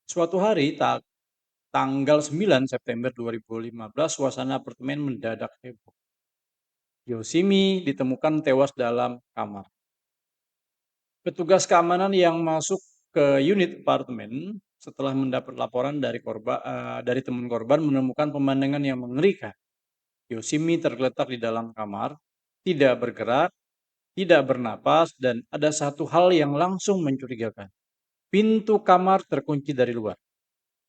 Suatu hari tanggal 9 September 2015, suasana apartemen mendadak heboh. Yoshimi ditemukan tewas dalam kamar. Petugas keamanan yang masuk ke unit apartemen setelah mendapat laporan dari teman korban menemukan pemandangan yang mengerikan. Yoshimi tergeletak di dalam kamar, tidak bergerak, tidak bernapas, dan ada satu hal yang langsung mencurigakan. Pintu kamar terkunci dari luar.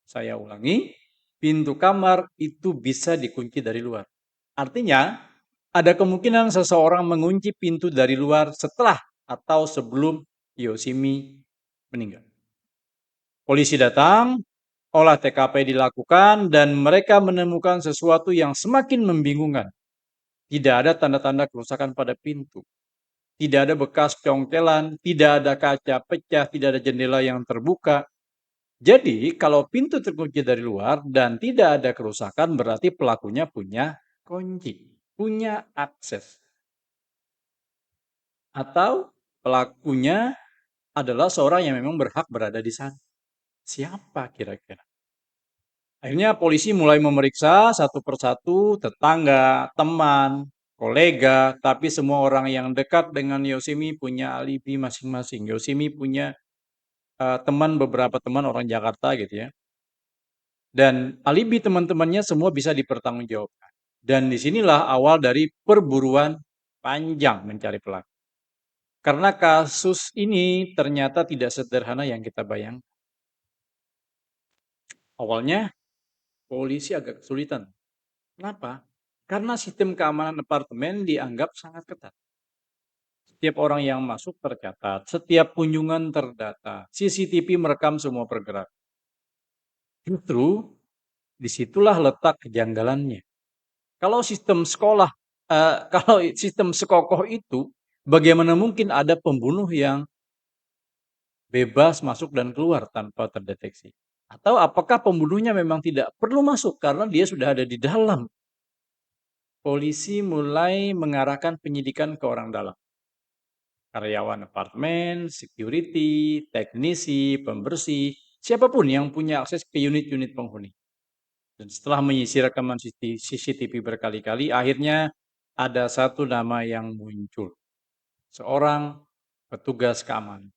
Saya ulangi, pintu kamar itu bisa dikunci dari luar. Artinya, ada kemungkinan seseorang mengunci pintu dari luar setelah atau sebelum Yoshimi meninggal. Polisi datang, olah TKP dilakukan, dan mereka menemukan sesuatu yang semakin membingungkan. Tidak ada tanda-tanda kerusakan pada pintu. Tidak ada bekas congkelan, tidak ada kaca pecah, tidak ada jendela yang terbuka. Jadi, kalau pintu terkunci dari luar dan tidak ada kerusakan, berarti pelakunya punya kunci, punya akses. Atau pelakunya adalah seorang yang memang berhak berada di sana. Siapa kira-kira? Akhirnya polisi mulai memeriksa satu persatu tetangga, teman, kolega, tapi semua orang yang dekat dengan Yoshimi punya alibi masing-masing. Yoshimi punya beberapa teman orang Jakarta gitu ya. Dan alibi teman-temannya semua bisa dipertanggungjawabkan. Dan disinilah awal dari perburuan panjang mencari pelaku. Karena kasus ini ternyata tidak sederhana yang kita bayangkan. Awalnya polisi agak kesulitan. Kenapa? Karena sistem keamanan apartemen dianggap sangat ketat. Setiap orang yang masuk tercatat, setiap kunjungan terdata, CCTV merekam semua pergerakan. Justru disitulah letak kejanggalannya. Kalau sistem sekolah, kalau sistem sekokoh itu, bagaimana mungkin ada pembunuh yang bebas masuk dan keluar tanpa terdeteksi? Atau apakah pembunuhnya memang tidak perlu masuk karena dia sudah ada di dalam? Polisi mulai mengarahkan penyidikan ke orang dalam. Karyawan apartemen, security, teknisi, pembersih, siapapun yang punya akses ke unit-unit penghuni. Dan setelah menyisir rekaman CCTV berkali-kali, akhirnya ada satu nama yang muncul. Seorang petugas keamanan.